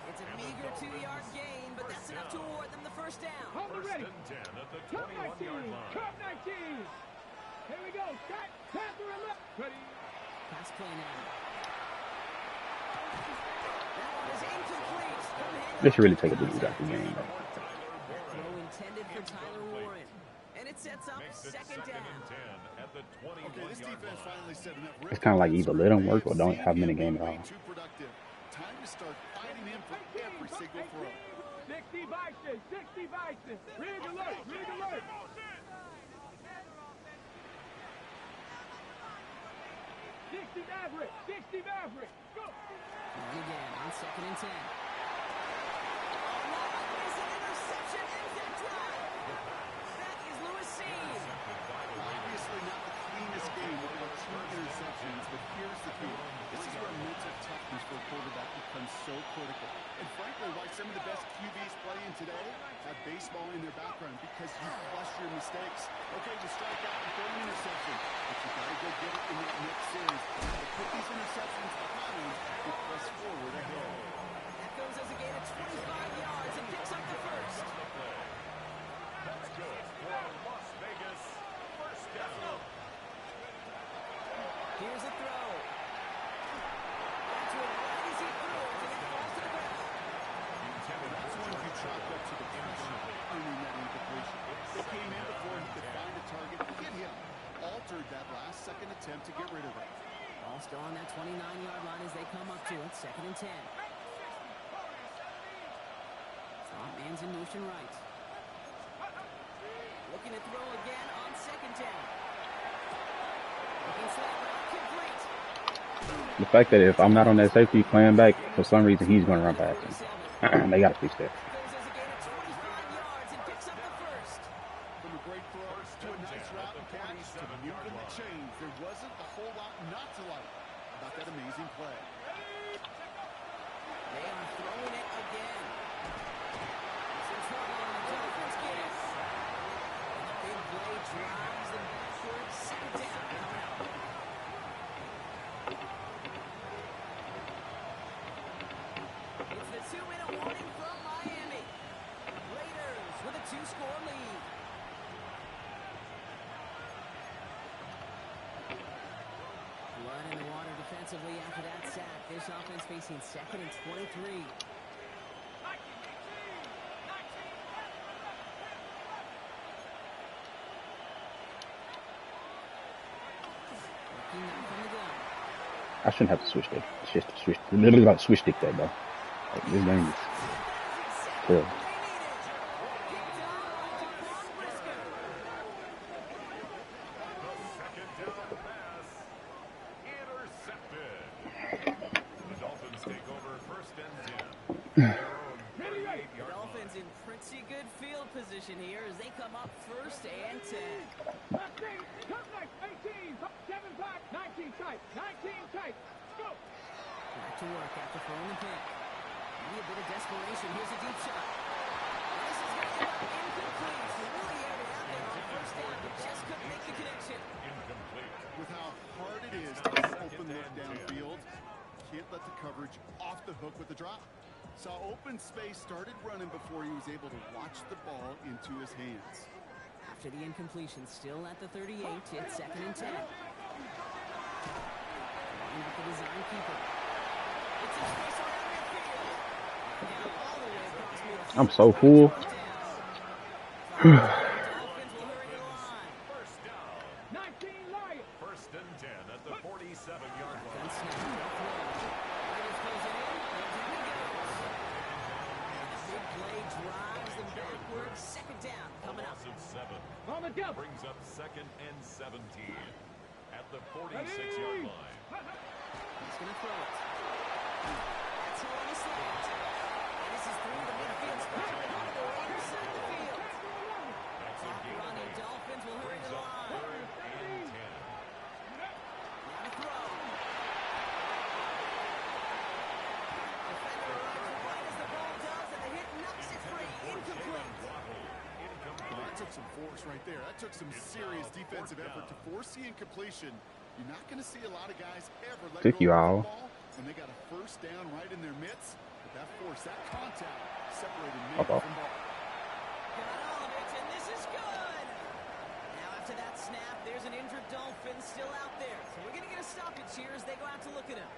It's a meager 2-yard gain, but that's enough to award them the first down. Hold it First ready. and 10 at the Cup 21-yard 19. line. Cup 19. Here we go. Set. Panther 11. Ready. Pass play now. That one is incomplete. They should really take a look at the game. Throw intended for Tyler Warren. And it sets up Makes it second second down. and 10 at the 21-yard Okay, this defense line. finally set enough It's kind of like either let them work or don't have them in the game at all. Too productive. Time to start fighting him for every single throw. 60 Bison, 60 Bison. Rig alert, rig alert. 60 Maverick, 60 Maverick. Go. And again on second and 10. Oh, that is an interception. Ends that drive. That is Lewis Seed. Obviously not the cleanest game with about 2 interceptions, but here's the key. This is where mental toughness for a quarterback becomes so critical. And frankly, why some of the best QBs playing today have baseball in their background, because you flush your mistakes. Okay, you strike out and throw an interception, but you got to go get it in that next series. You got to put these interceptions behind and press forward ahead. That goes as a gain of 25 yards and picks up the first. That's good for Las Vegas. First down. Here's a throw. That's what right as he throws, and it falls to the ground. That's one you chalked up to the pressure earning that incompletion. It came in before he could find a target, hit him, altered that last-second attempt to get rid of it. Ball still on that 29-yard line as they come up to it. Second and 10. Front man's in motion right. Looking to throw again on second down. Looking slant route complete. The fact that if I'm not on that safety playing back, for some reason he's going to run past him. They got to fix that. Goes as a gain of 25 yards and picks up the first. From a great throw to a nice route and catch to moving the chains, there wasn't a whole lot not to like about that amazing play. They are throwing it again. It's in trouble on the Dolphins game. And the big play drives them backwards. Second down coming up. It's the 2-minute warning from Miami. Raiders with a 2-score lead. Blood in the water defensively after that sack. This offense facing second and 23. Looking out from the gun. I shouldn't have to switch that. It's just to switch. Literally about to switch stick that, bro. Like, this game is terrible. Second down pass. Intercepted. The Dolphins take over first and 10. Their own 38-yard line. Dolphins in pretty good field position here as they come up first and 10. Left side, come next, 18. 7 5, 19 tight, 19 tight. Go. Back to work after throwing the pick. Maybe a bit of desperation. Here's a deep shot. This is going to end up incomplete. So really aired it out there on first down, but just couldn't make the connection. Incomplete. With how hard it is to get an open look downfield, can't let the coverage off the hook with the drop. Saw open space, started running before he was able to watch the ball into his hands. After the incompletion, still at the 38, it's second and 10. Line up the design keeper. It's his face around midfield. And down all the way across midfield. I'm so full. Dolphins will hurry to the line. First down. 19 Lions. First and 10 at the 47-yard Gun line. snap, no throw. Raiders close it in, and down he goes. And the big play drives them backwards. Second down coming up. Loss of 7. On the double. Brings up 2nd and 17 at the 46-yard line. He's going to throw it. That's all on the slant. And this is through the midfield spot. On the Raiders side of the field. That's a Clock gain running. of 8. Dolphins will hurry Brings the up line. 3rd and 10. Now to throw. Defender arrives right as the ball does, and the hit knocks it free. Incomplete. That took some force right there. That took some serious defensive effort to force the incompletion. You're not going to see a lot of guys ever let Took go you of the all. ball when they got a first down right in their midst. But that force, that contact separated me Uh-oh. from ball. Got all of it, and this is good. Now after that snap, there's an injured Dolphin still out there. So we're going to get a stoppage here as they go out to look at him.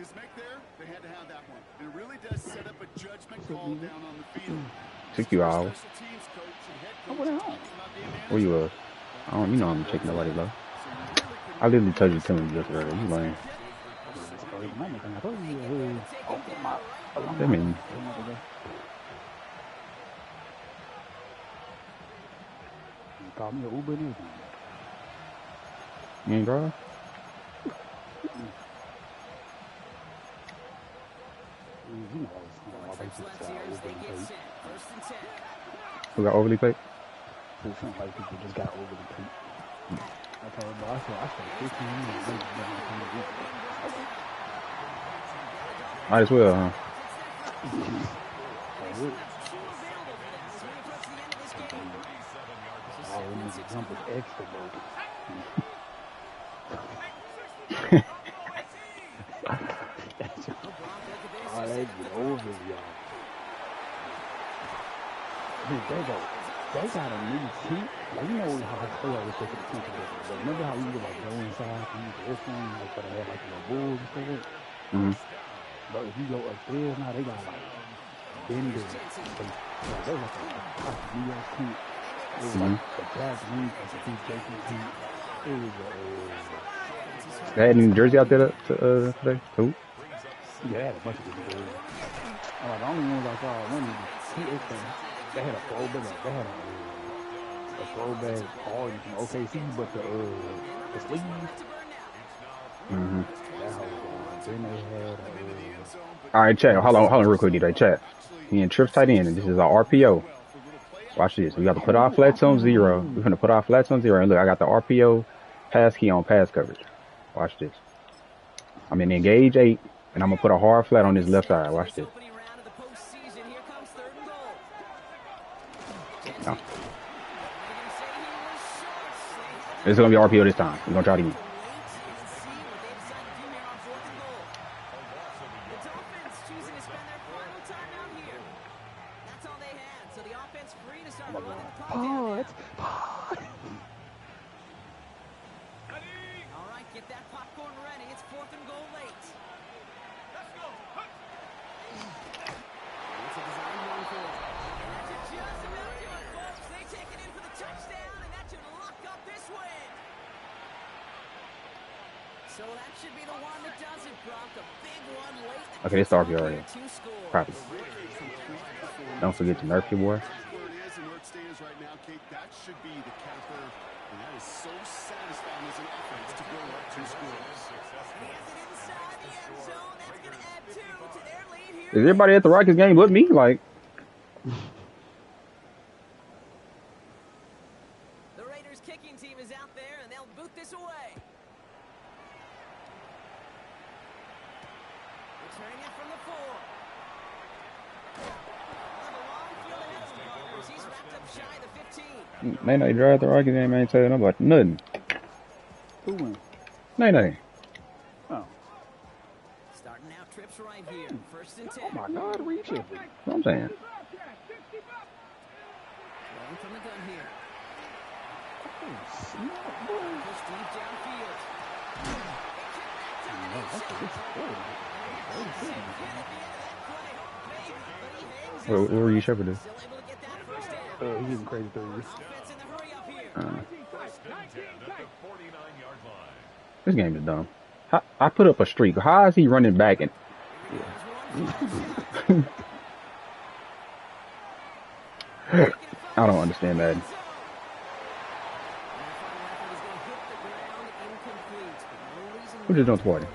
His make there, they had to have that one. And it really does set up a judgment call down on the field. Took you out. Special teams coach and head Oh, coach what talking about the advantage. Where you was? I don't. You know I'm checking nobody low. I literally touched you to me just earlier. You lame. That mean Call me an Uber and everything. you ain't drive? You know, I was Trips left here as they get set. 1st and 10. Who got overly paid? It seems like people just got over the peak. I told him, I said 15 minutes. Might as well, huh? All we need to jump is extra, baby. Oh, they get over y'all. Dude, they got a new seat. Like, you know how I feel like taking the seat together. But remember how we would like go inside and use this one, like where they had like the bulls and stuff? Mm-hmm. But if you go upstairs now, they got like benders. They like a New York seat. It was like the Black Week, like the Jason seat. It was They had New Jersey out there today? Who? yeah, they had a bunch of different areas. The only ones I saw, one of the they had a throwback. They had a throwback Harden from OKC, but the sleeves. Mm-hmm. That whole then they had All right, chat. Hold on, real quick, DJ. Chat. He in trips tight end, and this is our RPO. Watch this. We got to put our flats on 0. We're gonna put our flats on 0, and look, I got the RPO pass key on pass coverage. Watch this. I'm in engage 8, and I'm gonna put a hard flat on this left side. Watch this. No. It's gonna be RPO this time. We're gonna try it again. Okay, this RPO already. Copy. Don't forget to nerf your boy. Where it is and where it stands right now, Kate, that should be the capper. And that is so satisfying as an offense to go up 2 scores. Is everybody at the Rockets game but me? Like, the Raiders kicking team is out there, and they'll boot this away. Returning it from the 4. He's wrapped up shy of the 15. Nay, drive the Rockets game. I ain't telling nobody nothing. Who won? Nay. Oh. Starting out trips right here. 1st and 10. Oh my God, reach it. That's what I'm saying. Throwing from the gun here. Oh, snap, boy. Push deep downfield. Where were you shepherding? Still able to get that first down. He's getting crazy through this. Offense in the hurry up here. 1st and 10 at the 49-yard line. This game is dumb. I put up a streak. How is he running back? And I don't understand that. Who just dumped the party?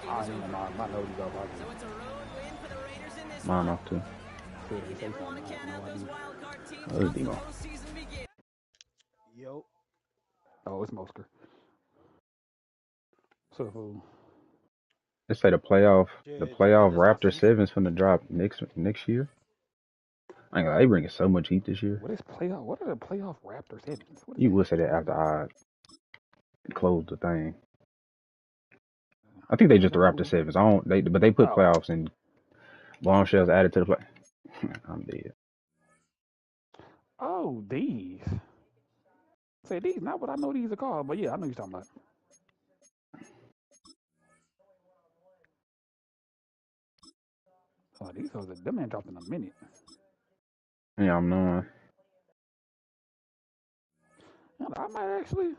I ain't gonna lie, my nose is off. I So it's a road win for the Raiders in this Mine one. off too. said they And say they want to something. I have count no out those idea. wild card teams Oh, it's while the Demo. postseason begins. Yo. Oh, it's Mosker. So, They say the playoff Just Raptor offseason. 7's finna drop next year. I ain't gonna lie, they bringing so much heat this year. what is playoff? What are the playoff Raptor sevens? What is You that? would say that after I closed the thing. I think they just the Raptor 7s. But they put Oh, playoffs and bombshells added to the play. I'm dead. oh, these. Say these, not what I know these are called, but yeah, I know you're talking about. Oh, these are them man dropped in a minute. Yeah, I'm knowing. Yeah, I might actually.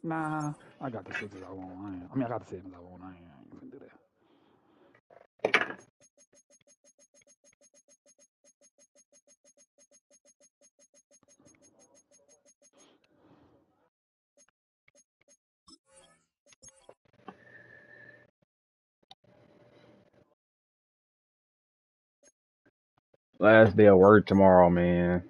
Nah, I got the sixes I want. I got the sevens I want. I ain't gonna do that. Last day of work tomorrow, man.